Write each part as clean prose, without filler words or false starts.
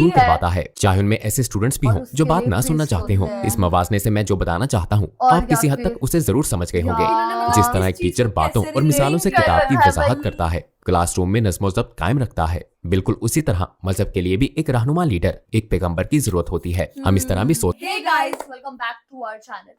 दूर करवाता है, चाहे उनमें ऐसे स्टूडेंट्स भी हों जो बात ना सुनना चाहते हों। इस मवाजने से मैं जो बताना चाहता हूँ आप किसी हद तक उसे जरूर समझ गए होंगे। जिस तरह एक टीचर बातों और मिसालों से किताब की वजाहत करता है, क्लासरूम में नज़्म व ज़ब्त कायम रखता है, बिल्कुल उसी तरह मजहब के लिए भी एक रहनुमा लीडर, एक पैगंबर की जरूरत होती है। हम इस तरह भी सोच Hey guys, welcome back to our channel।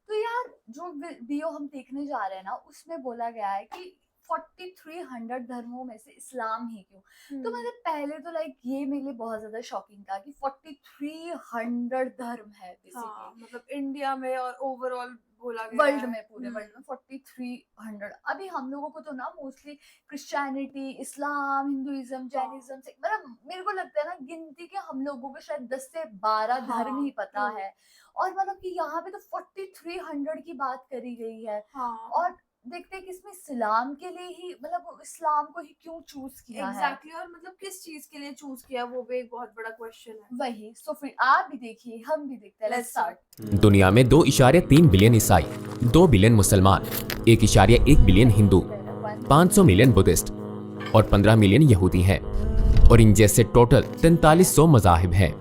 तो यार जो वीडियो हम देखने जा रहे हैं ना, उसमें बोला गया है कि 4300 धर्मों में से इस्लाम ही क्यों। तो मतलब पहले तो लाइक ये मेरे लिए बहुत ज्यादा शॉकिंग था कि 4300 धर्म है बेसिकली, मतलब इंडिया में और ओवरऑल बोला गया वर्ल्ड है। में, पूरे वर्ल्ड में 4300। अभी हम लोगों को तो ना मोस्टली क्रिश्चियनिटी, इस्लाम, हिंदुइज्म, जैनिज्म से मतलब मेरे को लगता है ना गिनती के हम लोगों को शायद 10 से 12 धर्म ही पता true। है। और मतलब कि यहाँ पे तो 4300 की बात करी गई है। और देखते हैं कि इसमें इस्लाम के लिए ही मतलब इस्लाम को ही क्यों चूज किया है। एग्जैक्टली और मतलब किस चीज के लिए चूज किया वो भी एक बहुत बड़ा क्वेश्चन है। वही, सो फिर आप भी देखिए, हम भी देखते हैं। Let's start. दुनिया में 2.3 बिलियन ईसाई, 2 बिलियन मुसलमान, 1.1 बिलियन हिंदू, 500 मिलियन बुद्धिस्ट और 15 मिलियन यहूदी हैं, और इन जैसे टोटल 4300 मज़ाहिब हैं।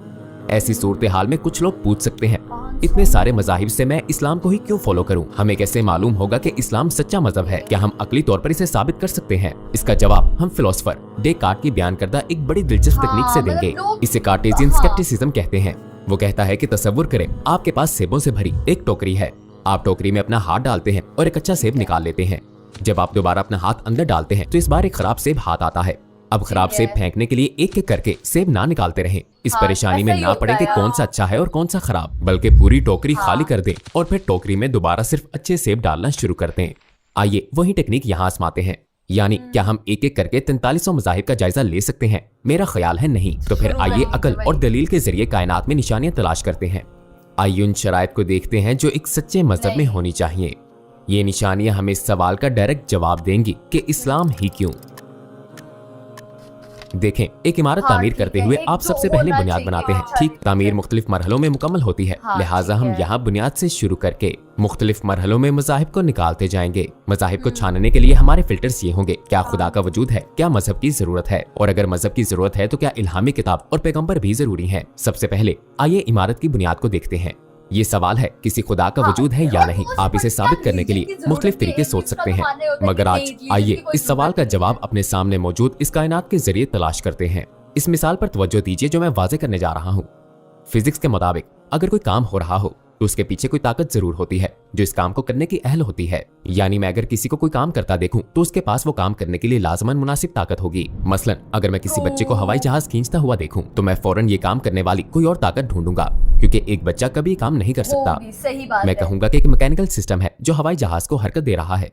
ऐसी सूरत हाल में कुछ लोग पूछ सकते हैं, इतने सारे मज़ाहिब से मैं इस्लाम को ही क्यों फॉलो करूं? हमें कैसे मालूम होगा कि इस्लाम सच्चा मजहब है? क्या हम अकली तौर पर इसे साबित कर सकते हैं? इसका जवाब हम फिलोसोफर डेकार्ट की बयान करदा एक बड़ी दिलचस्प तकनीक से देंगे। इसे कार्टेशियन स्केप्टिसिज्म कहते हैं। वो कहता है कि तसव्वुर करें आपके पास सेबों से भरी एक टोकरी है, आप टोकरी में अपना हाथ डालते हैं और एक अच्छा सेब निकाल लेते हैं। जब आप दोबारा अपना हाथ अंदर डालते हैं तो इस बार एक खराब सेब हाथ आता है। अब खराब सेब फेंकने के लिए एक एक करके सेब ना निकालते रहें। इस परेशानी में ना पड़े कि कौन सा अच्छा है और कौन सा खराब, बल्कि पूरी टोकरी खाली कर दें और फिर टोकरी में दोबारा सिर्फ अच्छे सेब डालना शुरू कर दें। आइए वही टेक्निक यहाँ आजमाते हैं। यानी क्या हम एक एक करके 4300 मज़ाहिब का जायजा ले सकते हैं? मेरा ख्याल है नहीं। तो फिर आइए अकल और दलील के जरिए कायनात में निशानियां तलाश करते हैं। आइए उन शराइत को देखते हैं जो एक सच्चे मजहब में होनी चाहिए। ये निशानियां हमें इस सवाल का डायरेक्ट जवाब देंगी कि इस्लाम ही क्यों। देखें, एक इमारत तामीर करते हुए आप सबसे पहले बुनियाद बनाते हैं। ठीक, तामीर मुख्तलिफ मरहलों में मुकम्मल होती है, लिहाजा हम यहाँ बुनियाद से शुरू करके मुख्तलिफ मरहलों में मज़ाहिब को निकालते जाएंगे। मज़ाहिब को छानने के लिए हमारे फिल्टर्स ये होंगे, क्या खुदा का वजूद है, क्या मजहब की जरूरत है, और अगर मजहब की जरूरत है तो क्या इल्हामी किताब और पैगंबर भी जरूरी है। सबसे पहले आइए इमारत की बुनियाद को देखते हैं। ये सवाल है किसी खुदा का वजूद है या नहीं। आप इसे साबित करने के लिए मुख्तलिफ तरीके सोच सकते हैं, मगर आज आइए इस सवाल का जवाब अपने सामने मौजूद इस कायनात के जरिए तलाश करते हैं। इस मिसाल पर तवज्जो दीजिए जो मैं वाजे करने जा रहा हूँ। फिजिक्स के मुताबिक अगर कोई काम हो रहा हो तो उसके पीछे कोई ताकत जरूर होती है जो इस काम को करने की अहल होती है। यानी मैं अगर किसी को कोई काम करता देखूं तो उसके पास वो काम करने के लिए लाजमन मुनासिब ताकत होगी। मसलन अगर मैं किसी बच्चे को हवाई जहाज खींचता हुआ देखूं तो मैं फौरन ये काम करने वाली कोई और ताकत ढूंढूंगा, क्योंकि एक बच्चा कभी काम नहीं कर सकता। मैं कहूंगा कि एक मैकेनिकल सिस्टम है जो हवाई जहाज को हरकत दे रहा है,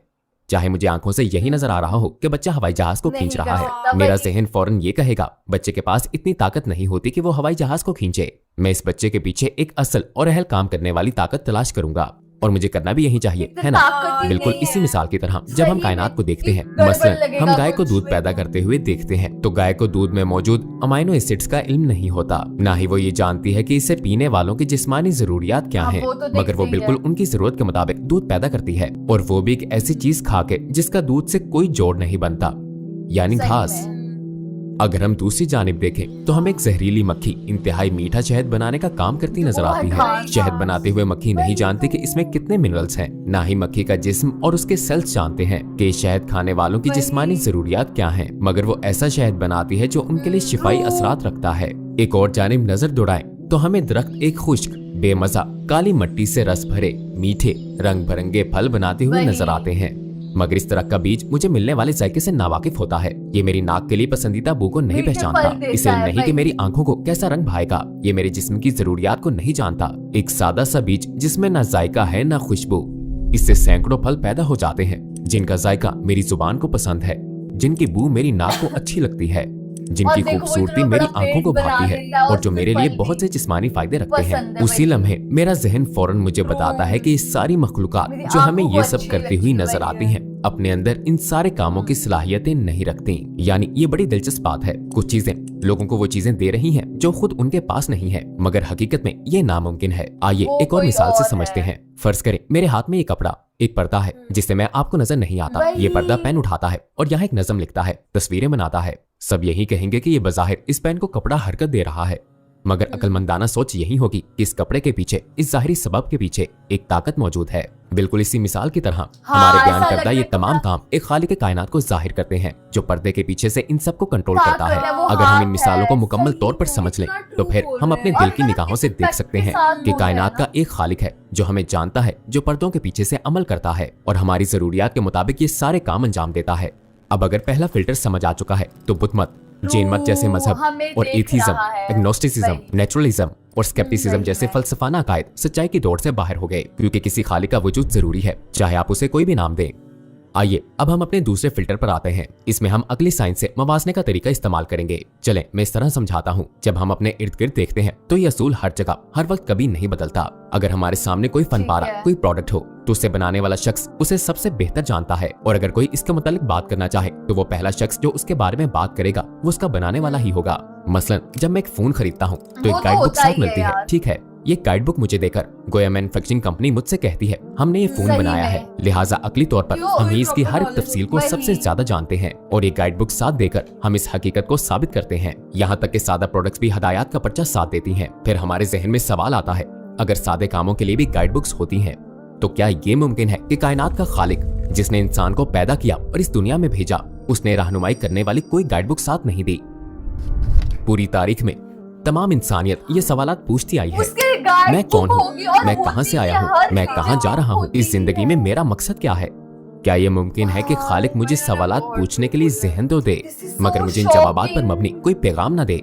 चाहे मुझे आंखों से यही नजर आ रहा हो कि बच्चा हवाई जहाज को खींच रहा है। मेरा जहन फौरन ये कहेगा बच्चे के पास इतनी ताकत नहीं होती कि वो हवाई जहाज को खींचे। मैं इस बच्चे के पीछे एक असल और अहल काम करने वाली ताकत तलाश करूंगा, और मुझे करना भी यही चाहिए, है ना? बिल्कुल इसी मिसाल की तरह जब हम कायनात को देखते हैं, मसलन हम गाय को दूध पैदा करते हुए देखते हैं, तो गाय को दूध में मौजूद अमाइनो एसिड्स का इल्म नहीं होता, ना ही वो ये जानती है कि इसे पीने वालों की जिस्मानी जरूरियात क्या हैं, मगर वो बिल्कुल उनकी जरूरत के मुताबिक दूध पैदा करती है, और वो भी एक ऐसी चीज खा के जिसका दूध से कोई जोड़ नहीं बनता, यानी घास। अगर हम दूसरी जानिब देखें तो हमें एक जहरीली मक्खी इंतहाई मीठा शहद बनाने का काम करती नजर आती है। शहद बनाते हुए मक्खी नहीं जानती कि इसमें कितने मिनरल्स हैं, ना ही मक्खी का जिस्म और उसके सेल्स जानते हैं कि शहद खाने वालों की जिस्मानी जरूरियात क्या हैं, मगर वो ऐसा शहद बनाती है जो उनके लिए शिफाई असरात रखता है। एक और जानिब नजर दौड़ाएं तो हमें दरख्त एक खुश्क, बेमजा, काली मिट्टी से रस भरे मीठे रंग बिरंगे फल बनाते हुए नजर आते हैं, मगर इस तरह का बीज मुझे मिलने वाले जायके से नावाकिफ होता है। ये मेरी नाक के लिए पसंदीदा बू को नहीं पहचानता, इसे नहीं कि मेरी आंखों को कैसा रंग भाएगा। ये मेरे जिस्म की जरूरियात को नहीं जानता। एक सादा सा बीज जिसमें ना जायका है ना खुशबू, इससे सैकड़ों फल पैदा हो जाते हैं जिनका जायका मेरी जुबान को पसंद है, जिनकी बू मेरी नाक को अच्छी लगती है, जिनकी खूबसूरती मेरी आंखों को भाती है, और जो मेरे लिए बहुत से जिस्मानी फायदे रखते हैं। उसी लम्हे मेरा जहन फौरन मुझे बताता है कि ये सारी मखलूकात जो हमें ये सब करती हुई नजर आती हैं, अपने अंदर इन सारे कामों की सलाहियतें नहीं रखती। यानी ये बड़ी दिलचस्प बात है, कुछ चीजें लोगों को वो चीजें दे रही हैं जो खुद उनके पास नहीं है, मगर हकीकत में ये नामुमकिन है। आइए एक और मिसाल से समझते हैं। फर्ज करें मेरे हाथ में ये कपड़ा एक पर्दा है जिससे मैं आपको नजर नहीं आता। ये पर्दा पेन उठाता है और यहाँ एक नज़म लिखता है, तस्वीरें बनाता है। सब यही कहेंगे कि ये बज़ाहिर इस पेन को कपड़ा हरकत दे रहा है, मगर अक्लमंदाना सोच यही होगी कि इस कपड़े के पीछे, इस जाहिरी सबब के पीछे एक ताकत मौजूद है। बिल्कुल इसी मिसाल की तरह हमारे बयान ऐसा करदा ये लगता है तमाम कि काम एक खालिक कायनात को जाहिर करते हैं, जो पर्दे के पीछे से इन सबको कंट्रोल ताकत करता है। है, वो अगर हम इन हाथ मिसालों को है, मुकम्मल सही तौर पर तो, समझ लें इतना तो true फिर बोल हम रहे अपने हैं। दिल और की मतलब निगाहों से देख respect सकते के हैं साथ कि वो है कायनात ना। का एक खालिक है जो हमें जानता है, जो पर्दों के पीछे से अमल करता है और हमारी जरूरियात के मुताबिक ये सारे काम अंजाम देता है। अब अगर पहला फिल्टर समझ आ चुका है तो बुत मत, जैन मत जैसे मजहब हमें और देख एथिज्म, रहा है। एग्नोस्टिसिज्म, सही। नेचुरलिज्म और स्केप्टिसिज्म सही जैसे में। फलसफाना अकायद सच्चाई की दौड़ से बाहर हो गए, क्योंकि किसी खालिक का वजूद जरूरी है, चाहे आप उसे कोई भी नाम दें। आइए अब हम अपने दूसरे फिल्टर पर आते हैं। इसमें हम अगली साइंस से मवाजने का तरीका इस्तेमाल करेंगे। चलें मैं इस तरह समझाता हूँ। जब हम अपने इर्द गिर्द देखते हैं तो ये असूल हर जगह हर वक्त कभी नहीं बदलता। अगर हमारे सामने कोई फन ठीक पारा, है। कोई प्रोडक्ट हो तो उसे बनाने वाला शख्स उसे सबसे बेहतर जानता है, और अगर कोई इसके मुतालिक बात करना चाहे तो वो पहला शख्स जो उसके बारे में बात करेगा वो उसका बनाने वाला ही होगा। मसलन जब मैं एक फोन खरीदता हूँ तो वो एक तो गाइड बुक होता साथ ही है मिलती है, यार। ठीक है। ये गाइड बुक मुझे देकर गोया मैन्युफैक्चरिंग कंपनी मुझसे कहती है हमने ये फोन सही बनाया में। है, लिहाजा अकली तौर पर क्यों? हम ही इसकी proper हर एक knowledge तफसील को वही। सबसे ज्यादा जानते हैं, और ये गाइड बुक साथ देकर हम इस हकीकत को साबित करते हैं। यहाँ तक कि सादा प्रोडक्ट्स भी हदायत का पर्चा साथ देती हैं। फिर हमारे जहन में सवाल आता है, अगर सादे कामों के लिए भी गाइड बुक्स होती हैं तो क्या ये मुमकिन है कि कायनात का खालिक जिसने इंसान को पैदा किया और इस दुनिया में भेजा, उसने रहनुमाई करने वाली कोई गाइड बुक साथ नहीं दी? पूरी तारीख में तमाम इंसानियत ये सवालात पूछती आई है। उसके गाइड मैं कौन बुक हूँ? होगी और मैं होती कहाँ से है, आया हूँ? हर मैं चीज़ कहाँ जा रहा हूँ? होती इस जिंदगी में है। मेरा मकसद क्या है? क्या ये मुमकिन है कि खालिक मुझे सवालात पूछने के लिए जहन तो दे, This is मगर so मुझे इन जवाबात पर shocking. मबनी कोई पैगाम ना दे?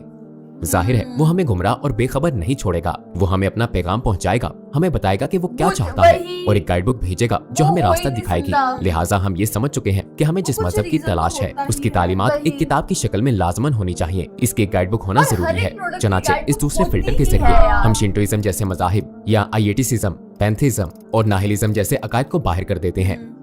जाहिर है वो हमें गुमराह और बेखबर नहीं छोड़ेगा। वो हमें अपना पैगाम पहुंचाएगा, हमें बताएगा कि वो क्या वो चाहता है, वही। और एक गाइड बुक भेजेगा जो वो हमें कोई रास्ता नहीं दिखाएगी। सुनता। लिहाजा हम ये समझ चुके हैं कि हमें जिस कुछ मजहब की reason तो तलाश है होता ही उसकी है। तालीमात वही। एक किताब की शक्ल में लाजमन होनी चाहिए। इसकी एक गाइड बुक होना और हर जरूरी एक है। product की चनाचे guide इस book दूसरे होती फिल्टर के ही जरिए है यार। हम शिंटोइज्म जैसे मजाहिब या आईएटिसिज्म, पैंथेइज्म और नाहिलिज्म जैसे अकायद को बाहर कर देते हैं।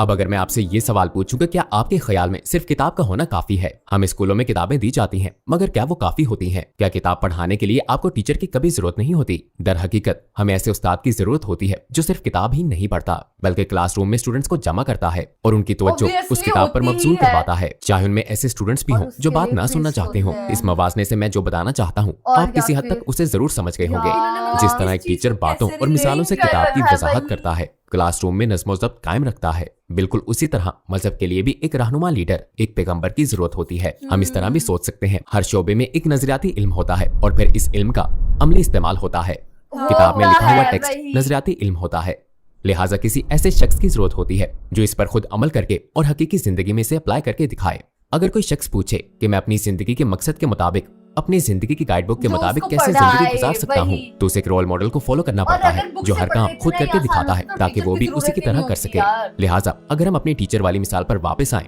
अब अगर मैं आपसे ये सवाल पूछूं कि क्या आपके ख्याल में सिर्फ किताब का होना काफी है? हम स्कूलों में किताबें दी जाती हैं, मगर क्या वो काफी होती हैं? क्या किताब पढ़ाने के लिए आपको टीचर की कभी जरूरत नहीं होती? दर हकीकत हमें ऐसे उस्ताद की जरूरत होती है जो सिर्फ किताब ही नहीं पढ़ता बल्कि क्लासरूम में स्टूडेंट्स को जमा करता है और उनकी तवज्जो Obviously उस किताब पर होती ही मबजूल है। करवाता है, चाहे उनमें ऐसे स्टूडेंट्स भी और हों जो उसके बात लिए ना सुनना quiz चाहते हों। होते हैं। इस मवाजने से मैं जो बताना चाहता हूँ और आप किसी या हद तक फिर- उसे जरूर समझ गए होंगे। यार, जिस तरह एक इस चीज टीचर को बातों कैसे और मिसालों से relate किताब की करना है वजाहत वही। करता है, क्लासरूम में नज़्म ज़ब्त कायम रखता है, बिल्कुल उसी तरह मजहब के लिए भी एक रहनुमा लीडर, एक पैगंबर की जरूरत होती है। हम इस तरह भी सोच सकते हैं हर शोबे में एक नजरियाती इल्म होता है और फिर इस इल्म का अमली इस्तेमाल होता है। किताब में होता लिखा हुआ है, टेक्स्ट वही। नजरियाती इल्म होता है। लिहाजा किसी ऐसे शख्स की जरूरत होती है जो इस पर खुद अमल करके और हकीकी जिंदगी में इसे अप्लाई करके दिखाए। अगर कोई शख्स पूछे कि मैं अपनी जिंदगी के मकसद के मुताबिक, अपनी जिंदगी की गाइड बुक के जो मुताबिक उसको कैसे पढ़ाए, जिंदगी गुजार सकता हूँ, वही। तो उसे एक रोल मॉडल को फॉलो करना और पड़ता अगर है बुक जो से हर काम पढ़ते खुद इतना करके ही दिखाता आसान है होता, ताकि टीचर वो की भी जरूरत उसी की ही तरह नहीं कर होती सके। यार। लिहाजा अगर हम अपनी टीचर वाली मिसाल पर वापस आएं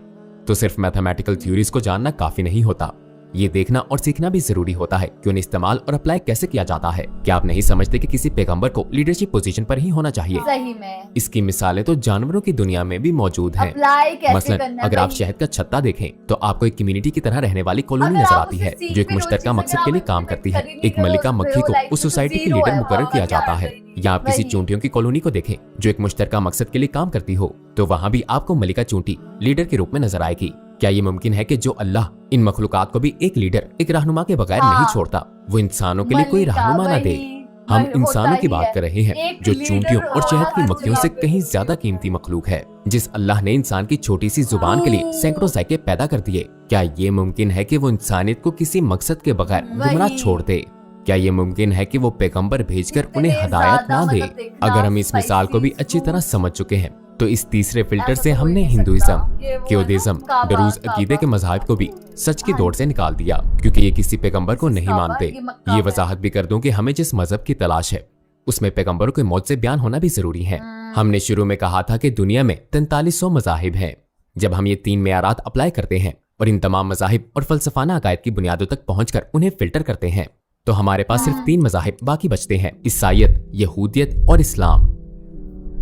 तो सिर्फ मैथमेटिकल थ्योरीज को जानना काफी नहीं होता, ये देखना और सीखना भी जरूरी होता है कि उन्हें इस्तेमाल और अप्लाई कैसे किया जाता है। क्या आप नहीं समझते कि किसी पैगंबर को लीडरशिप पोजीशन पर ही होना चाहिए? सही में इसकी मिसालें तो जानवरों की दुनिया में भी मौजूद हैं। अप्लाई कैसे मसलन करना है अगर आप वही। शहद का छत्ता देखें तो आपको एक कम्युनिटी की तरह रहने वाली कॉलोनी अगर नजर आप आती उसे है सीख जो एक भी लो, मुश्तरका अच्छे मकसद से के लिए आप काम implement करती कर है। ही नहीं एक रहे हो मलिका उस मक्खी को life उस में तो सोसाइटी की zero लीडर है मुकर्रर वहाँ किया पर जाता है। या आप किसी वही। चूंटियों की कॉलोनी को देखें जो एक मुश्तरका मकसद के लिए काम करती हो, तो वहाँ भी आपको मलिका चूंटी लीडर के रूप में नजर आएगी। क्या ये मुमकिन है कि जो अल्लाह इन मखलूकात को भी एक लीडर, एक रहनुमा के बगैर हाँ। नहीं छोड़ता, वो इंसानों के लिए कोई मलिका, रहनुमा ना दे? वही, हम वही इंसानों होता की ही बात है। कर रहे हैं एक जो लीडर चूंटियों और शहद की हर मक्खियों से जगह कहीं पे ज्यादा कीमती मखलूक है, जिस अल्लाह ने इंसान की छोटी सी जुबान के लिए सैकड़ों जायके पैदा कर दिए। क्या ये मुमकिन है कि वो इंसानियत को किसी मकसद के बगैर गुमराह वही। छोड़ दे? क्या ये मुमकिन है कि वो पैगंबर भेजकर इतने उन्हें हदायत ज्यादा ना दे? मतलब देखना, अगर हम इस मिसाल को भी spicy अच्छी तरह fruits। समझ चुके हैं तो इस तीसरे फिल्टर ऐसा से तो हो ही हमने नहीं हिंदुइज्म, सकता। ये वो है ना, क्योदिज्म, काबा, डरूज काबा। अकीदे के मज़ाहिब को भी सच की हाँ। दौड़ से निकाल दिया, क्योंकि ये किसी पैगंबर को नहीं काबा, मानते। ये मक्का ये है। वजाहत भी कर दूं कि हमें जिस मजहब की तलाश है उसमें पैगंबरों के मौत से बयान होना भी जरूरी है। हमने शुरू में कहा था कि दुनिया में 4300 मजाहिब हैं। जब हम ये 3 मेयारात अप्लाई करते हैं और इन तमाम मजाहिब और फलसफाना अकायद की बुनियादों तक पहुंचकर उन्हें फिल्टर करते हैं, तो हमारे पास सिर्फ 3 मजाहिब बाकी बचते हैं, ईसाइयत, यहूदियत और इस्लाम।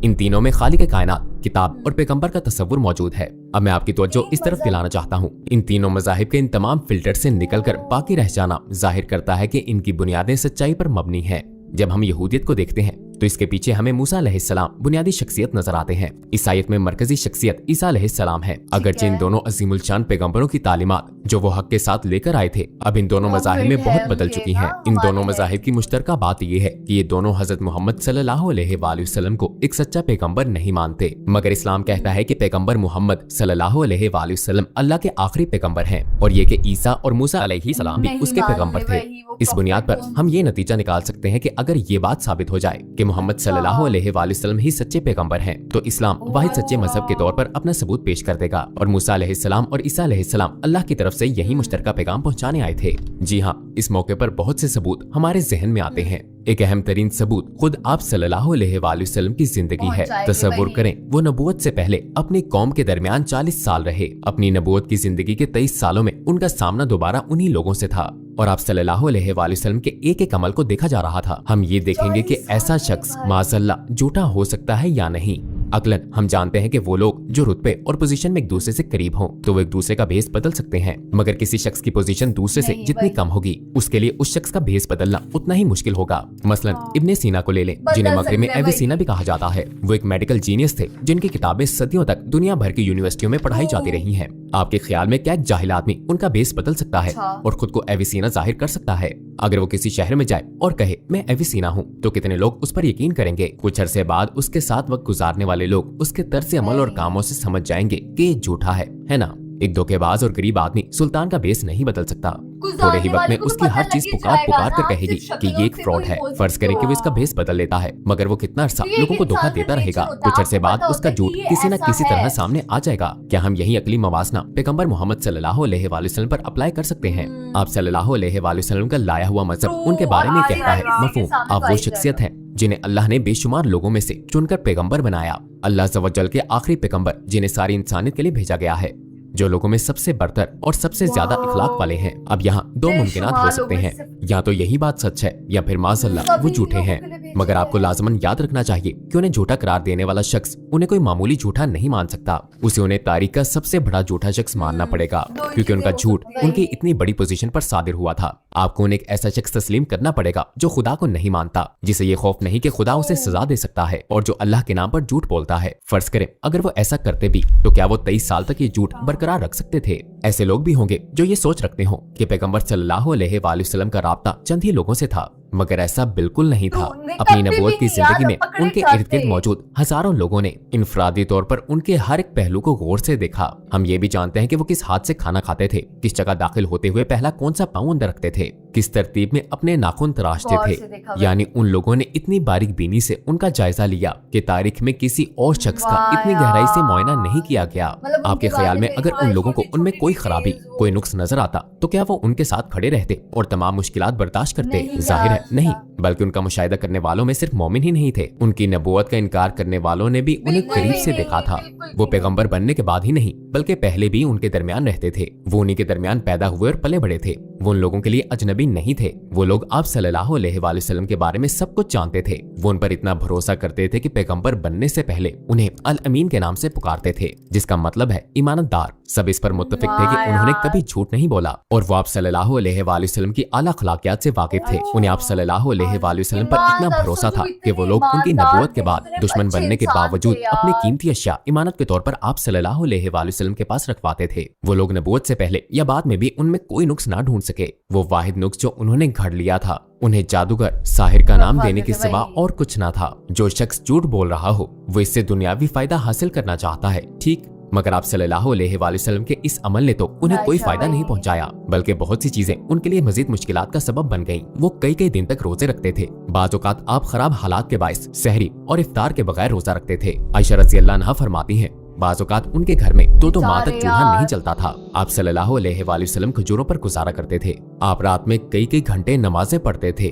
इन तीनों में खालिक कायनात, किताब और पैगंबर का तस्वुर मौजूद है। अब मैं आपकी तवज्जो इस तरफ दिलाना चाहता हूँ, इन तीनों मजाहिब के इन तमाम फिल्टर से निकलकर बाकी रह जाना जाहिर करता है कि इनकी बुनियादें सच्चाई पर मबनी हैं। जब हम यहूदियत को देखते हैं तो इसके पीछे हमें मूसा अलैहिस्सलाम बुनियादी शख्सियत नजर आते हैं। इस आयत में मरकजी शख्सियत ईसा अलैहिस्सलाम है। अगरचे इन दोनों अजीमुल शान पैगंबरों की तालीमात जो वो हक के साथ लेकर आए थे अब इन दोनों मज़ाहिब में बहुत बदल चुकी हैं। इन दोनों मज़ाहिब की मुश्तरका बात यह है कि ये दोनों हजरत मोहम्मद सल्लल्लाहु अलैहि वसल्लम को एक सच्चा पैगंबर नहीं मानते, मगर इस्लाम कहता है कि पैगंबर मोहम्मद सल्लल्लाहु अलैहि वसल्लम अल्लाह के आखिरी पैगंबर हैं और ये कि ईसा और मूसा अलैहिस्सलाम भी उसके पैगंबर थे। इस बुनियाद पर हम ये नतीजा निकाल सकते हैं कि अगर ये बात साबित हो जाए कि मोहम्मद सल्लल्लाहु अलैहि वसल्लम ही सच्चे पैगंबर हैं, तो इस्लाम वाहिद सच्चे मजहब के तौर पर अपना सबूत पेश कर देगा और मूसा अलैहिस्सलाम और ईसा अलैहिस्सलाम अल्लाह की तरफ से यही मुश्तरका पैगाम पहुंचाने आए थे। जी हाँ, इस मौके पर बहुत से सबूत हमारे जहन में आते हैं। एक अहम तरीन सबूत खुद आप सल्लल्लाहु अलैहि वसल्लम की जिंदगी है। तसव्वुर करें, वो नबूवत से पहले अपनी कौम के दरमियान 40 साल रहे। अपनी नबूवत की जिंदगी के 23 सालों में उनका सामना दोबारा उन्हीं लोगों से था और आप सल्लल्लाहु अलैहि वसल्लम के एक एक अमल को देखा जा रहा था। हम ये देखेंगे कि ऐसा शख्स माज़अल्लाह झूठा हो सकता है या नहीं। अक्लन हम जानते हैं कि वो लोग जो रुतबे और पोजीशन में एक दूसरे से करीब हों तो वो एक दूसरे का भेस बदल सकते हैं, मगर किसी शख्स की पोजीशन दूसरे से जितनी कम होगी उसके लिए उस शख्स का भेस बदलना उतना ही मुश्किल होगा। मसलन इब्ने सीना को ले लें, जिन्हें मगरिब में एविसीना भी कहा जाता है। वो एक मेडिकल जीनियस थे जिनकी किताबें सदियों तक दुनिया भर की यूनिवर्सिटियों में पढ़ाई जाती रही हैं। आपके ख्याल में क्या एक जाहिल आदमी उनका भेस बदल सकता है और खुद को एविसीना जाहिर कर सकता है? अगर वो किसी शहर में जाए और कहे मैं एविसीना हूँ तो कितने लोग उस पर यकीन करेंगे? कुछ अरसे बाद उसके साथ वक्त गुजारने वाले लोग उसके तर्ज अमल और कामों से समझ जाएंगे कि ये झूठा है ना? एक धोखेबाज और गरीब आदमी सुल्तान का भेस नहीं बदल सकता। थोड़े ही वक्त में उसकी हर चीज पुकार पुकार कर कहेगी कि ये एक फ्रॉड है। फर्ज करें कि वो इसका भेस बदल लेता है, मगर वो कितना अरसा लोगों को धोखा देता रहेगा। कुछ अरसे बाद उसका झूठ किसी न किसी तरह सामने आ जाएगा। क्या हम यही अकली मवासना पैगंबर मोहम्मद सल्लल्लाहु अलैहि वसल्लम पर अप्लाई कर सकते हैं? आप सल्लल्लाहु अलैहि वसल्लम का लाया हुआ मजहब उनके बारे में कहता है। मफहूम, आप वो शख्सियत हैं जिन्हें अल्लाह ने बेशुमार लोगों में से चुनकर पैगंबर बनाया। अल्लाह अज़्ज़वजल के आखिरी पैगंबर जिन्हें सारी इंसानियत के लिए भेजा गया है, जो लोगों में सबसे बरतर और सबसे ज्यादा इखलाक वाले हैं। अब यहाँ दो मुमकिनात हो सकते हैं, या तो यही बात सच है या फिर माज़अल्लाह वो झूठे हैं। मगर आपको लाजमन याद रखना चाहिए कि उन्हें झूठा करार देने वाला शख्स उन्हें कोई मामूली झूठा नहीं मान सकता। उसे उन्हें तारीख का सबसे बड़ा झूठा शख्स मानना पड़ेगा, क्योंकि उनका झूठ उनकी इतनी बड़ी पोजीशन पर सादिर हुआ था। आपको उन्हें एक ऐसा शख्स तस्लीम करना पड़ेगा जो खुदा को नहीं मानता, जिसे ये खौफ नहीं कि खुदा उसे सजा दे सकता है, और जो अल्लाह के नाम पर झूठ बोलता है। फर्ज करें अगर वो ऐसा करते भी तो क्या वो 23 साल तक ये झूठ बरकरार रख सकते थे? ऐसे लोग भी होंगे जो ये सोच रखते हो कि पैगंबर सल्लल्लाहु अलैहि वसल्लम का राब्ता चंद ही लोगों से था, मगर ऐसा बिल्कुल नहीं था। अपनी नबूवत की जिंदगी में उनके इर्द गिर्द मौजूद हजारों लोगों ने इनफरादी तौर पर उनके हर एक पहलू को गौर से देखा। हम ये भी जानते हैं कि वो किस हाथ से खाना खाते थे, किस जगह दाखिल होते हुए पहला कौन सा पाँव अंदर रखते थे, किस तरतीब में अपने नाखून तराशते थे। यानी उन लोगों ने इतनी बारीक बीनी से उनका जायजा लिया कि तारीख में किसी और शख्स का इतनी गहराई से मुआयना नहीं किया गया। आपके ख्याल में अगर उन लोगों को उनमें कोई खराबी, कोई नुक्स नजर आता तो क्या वो उनके साथ खड़े रहते और तमाम मुश्किलात बर्दाश्त करते? जाहिर है नहीं, बल्कि उनका मुशाहिदा करने वालों में सिर्फ मोमिन ही नहीं थे, उनकी नबूवत का इनकार करने वालों ने भी उन्हें करीब से देखा था। वो पैगंबर बनने के बाद ही नहीं बल्कि पहले भी उनके दरमियान रहते थे। वो उन्हीं के दरमियान पैदा हुए और पले बड़े थे। वो उन लोगों के लिए अजनबी नहीं थे। वो लोग आप सल्लल्लाहु अलैहि वसल्लम के बारे में सब कुछ जानते थे। वो उन पर इतना भरोसा करते थे कि पैगंबर बनने से पहले उन्हें अल अमीन के नाम से पुकारते थे, जिसका मतलब है ईमानदार। सब इस पर मुत्तफिक थे कि उन्होंने कभी झूठ नहीं बोला और वो आप सल्लल्लाहु अलैहि वसल्लम की आला अखलाकियात से वाकिफ थे। उन्हें आप सल्लल्लाहु अलैहि वसल्लम पर इतना भरोसा था कि वो लोग उनकी नबूवत के बाद दुश्मन बनने के बावजूद अपनी कीमती अशिया इमानत के तौर पर आप सल्लल्लाहु अलैहि वसल्लम के पास रखवाते थे। वो लोग नबूवत से पहले या बाद में भी उनमें कोई नुक्स ना ढूंढ सके। वो वाहिद नुक्स जो उन्होंने घड़ लिया था, उन्हें जादूगर साहिर का नाम देने के सिवा और कुछ ना था। जो शख्स झूठ बोल रहा हो वो इससे दुनियावी फायदा हासिल करना चाहता है, ठीक, मगर आप सल्लल्लाहु अलैहि वसल्लम के इस अमल ने तो उन्हें कोई फायदा नहीं पहुंचाया, बल्कि बहुत सी चीजें उनके लिए मजीद मुश्किलात का सबब बन गईं। वो कई कई दिन तक रोजे रखते थे। बाज़ औक़ात आप खराब हालात के बाइस सहरी और इफ्तार के बगैर रोजा रखते थे। आयशा रज़ियल्लाहु अन्हा फरमाती हैं, बाज़ औक़ात उनके घर में 2-2 माह तक चूल्हा नहीं चलता था। आप सल्लल्लाहु अलैहि वसल्लम खजूरों पर गुजारा करते थे। आप रात में कई कई घंटे नमाजें पढ़ते थे।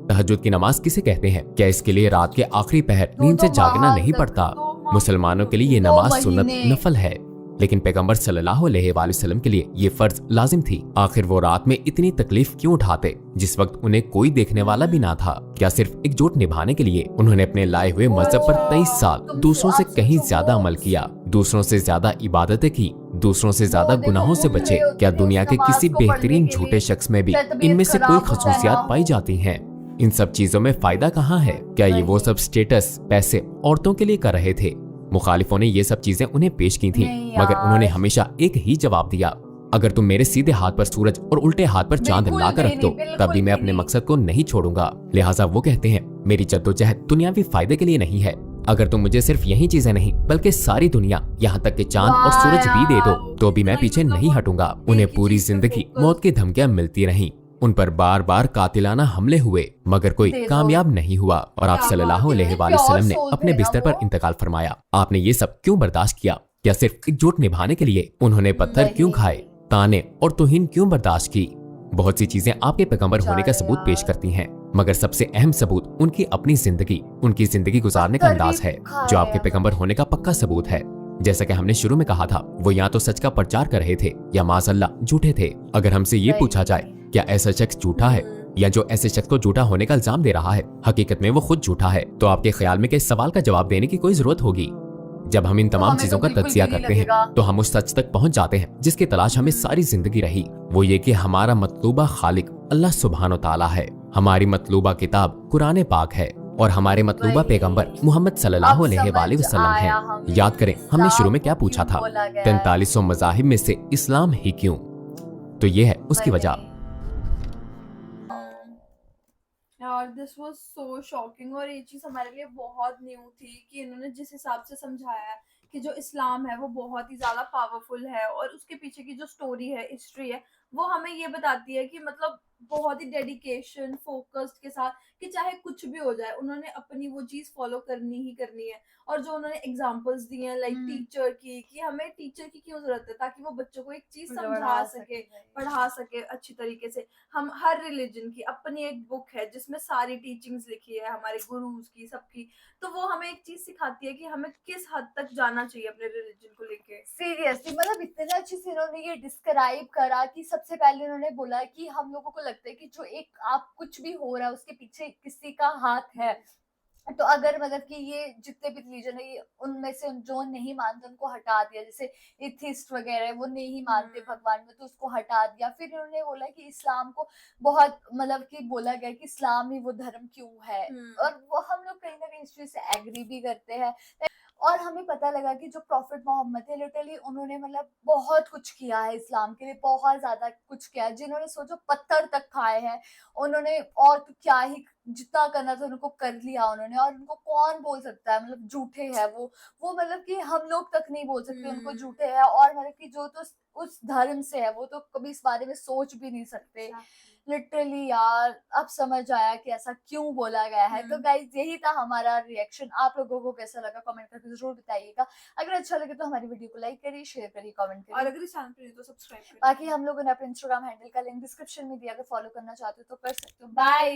तहज्जुद की नमाज किसे कहते हैं? क्या इसके लिए रात के आखिरी पहर नींद से जागना नहीं पड़ता? मुसलमानों के लिए ये नमाज सुन्नत नफल है, लेकिन पैगंबर सल्लल्लाहु अलैहि वसल्लम के लिए ये फर्ज लाजिम थी। आखिर वो रात में इतनी तकलीफ क्यों उठाते जिस वक्त उन्हें कोई देखने वाला भी ना था? क्या सिर्फ एक झूठ निभाने के लिए? उन्होंने अपने लाए हुए मजहब पर 23 साल दूसरों से कहीं ज्यादा अमल किया, दूसरों से ज्यादा इबादतें की, दूसरों से ज्यादा गुनाहों से बचे। क्या दुनिया के किसी बेहतरीन झूठे शख्स में भी इनमें से कोई खसूसियात पाई जाती हैं? इन सब चीजों में फायदा कहाँ है? क्या ये वो सब स्टेटस, पैसे, औरतों के लिए कर रहे थे? मुखालिफों ने ये सब चीजें उन्हें पेश की थी, नहीं मगर उन्होंने यार। हमेशा एक ही जवाब दिया, अगर तुम मेरे सीधे हाथ पर सूरज और उल्टे हाथ पर चांद बिल्कुल ला कर भी रख दो, नहीं, तब बिल्कुल भी मैं भी अपने नहीं। मकसद को नहीं छोड़ूंगा। लिहाजा वो कहते हैं, मेरी जद्दोजहद दुनियावी फायदे के लिए नहीं है। अगर तुम मुझे सिर्फ यही चीजें नहीं बल्कि सारी दुनिया, यहाँ तक कि चांद और वाह सूरज भी दे दो, यार, तो भी मैं इतना पीछे मतलब नहीं वो हटूंगा। एक उन्हें ही पूरी चीज पे जिंदगी focus- मौत की धमकियां मिलती रहीं, उन पर बार बार कातिलाना हमले हुए, मगर कोई दे दो। कामयाब नहीं हुआ और आप क्या सल्लल्लाहु बात है, अलैहि प्योर वसल्लम ने सोल अपने थे ना बिस्तर पर वो। इंतकाल फरमाया। आपने ये सब क्यों बर्दाश्त किया? क्या सिर्फ एकजुट निभाने के लिए? उन्होंने पत्थर क्यों वही। खाए, ताने और तौहीन क्यों बर्दाश्त की? बहुत सी चीजें आपके पैगंबर होने का बेचारे सबूत पेश यार। करती हैं, मगर सबसे अहम सबूत उनकी अपनी जिंदगी, उनकी जिंदगी गुजारने का पत्थर भी अंदाज है, खाए जो आपके हैं पैगंबर होने का पक्का सबूत है। जैसा कि हमने शुरू में कहा था, वो या तो सच का प्रचार कर रहे थे या माज़अल्लाह झूठे थे। अगर हमसे ये वही। पूछा जाए, क्या ऐसा शख्स झूठा है, या जो ऐसे शख्स को झूठा होने का इल्जाम दे रहा है हकीकत में वो खुद झूठा है, तो आपके ख्याल में इस सवाल का जवाब देने की कोई जरूरत होगी? जब हम इन तो तमाम हमें चीजों तो का बिल्कुल तज्जिया भी नहीं करते हैं, लगेगा। तो हम उस सच तक पहुंच जाते हैं जिसकी तलाश हमें सारी जिंदगी रही। वो ये कि हमारा मतलूबा खालिक अल्लाह सुब्हानो ताला है, हमारी मतलूबा किताब कुरान पाक है, और हमारे मतलूबा वही। पैगंबर मोहम्मद सल्लल्लाहु अब अलैहि समझ वसल्लम हैं। आया हमें याद करें, हमने शुरू में इस्लाम क्या को पूछा क्यों था? बोला गया है। 4300 मज़ाहिब में से इस्लाम ही क्यों? तो ये है उसकी वही। वजह। यार दिस वाज सो शॉकिंग, और ये चीज़ हमारे लिए बहुत न्यू थी कि इन्होंने जिस हिसाब से समझाया है कि जो इस्लाम है वो बहुत ही ज़्यादा पावरफुल है, और उसके पीछे की जो स्टोरी है, हिस्ट्री है, वो हमें ये बताती है कि मतलब बहुत ही डेडिकेशन, फोकस्ड के साथ कि चाहे कुछ भी हो जाए उन्होंने अपनी वो चीज़ फॉलो करनी ही करनी है। और जो उन्होंने एग्जांपल्स दिए हैं लाइक टीचर की, कि हमें टीचर की क्यों जरूरत है, ताकि वो बच्चों को एक चीज़ समझा सके, पढ़ा सके अच्छी तरीके से। हम हर रिलीजन की अपनी एक बुक है जिसमें सारी टीचिंग्स लिखी है हमारे गुरुज की, सबकी, तो वो हमें एक चीज सिखाती है कि हमें किस हद तक जाना चाहिए अपने रिलीजन को लेके। सीरियसली मतलब इतने अच्छे से इन्होंने ये डिस्क्राइब करा कि सबसे पहले उन्होंने बोला कि हम लोगों को लगता है कि जो एक आप कुछ भी हो रहा है उसके पीछे किसी का हाथ है। तो अगर मतलब कि ये जितने भी रिलीजन है, ये उनमें से जो नहीं मानते उनको हटा दिया, जैसे एथिस्ट वगैरह है, वो नहीं मानते भगवान में, तो उसको हटा दिया। फिर इन्होंने बोला कि इस्लाम को बहुत मतलब कि बोला गया कि इस्लाम ही वो धर्म क्यों है, और वो हम लोग कहीं ना कहीं इस चीज से एग्री भी करते हैं। और हमें पता लगा कि जो प्रॉफिट मोहम्मद है, लिटरली उन्होंने मतलब बहुत कुछ किया है इस्लाम के लिए, बहुत ज्यादा कुछ किया है। जिन्होंने सोचो पत्थर तक खाए हैं उन्होंने, और तो क्या ही जितना करना था उनको कर लिया उन्होंने। और उनको कौन बोल सकता है मतलब झूठे हैं वो मतलब कि हम लोग तक नहीं बोल सकते उनको झूठे हैं। और मतलब कि जो तो उस धर्म से है वो तो कभी इस बारे में सोच भी नहीं सकते। लिटरली यार अब समझ आया कि ऐसा क्यों बोला गया है। तो गाइज यही था हमारा रिएक्शन। आप लोगों को कैसा लगा कमेंट करके जरूर बताइएगा। अगर अच्छा लगे तो हमारी वीडियो को लाइक करिए, शेयर करिए, कमेंट और करिए। अगर इस चैनल पे नहीं तो सब्सक्राइब करिए। बाकी हम लोगों ने अपने इंस्टाग्राम हैंडल का लिंक डिस्क्रिप्शन में दिया, अगर फॉलो करना चाहते हो तो कर सकते हो। बाय।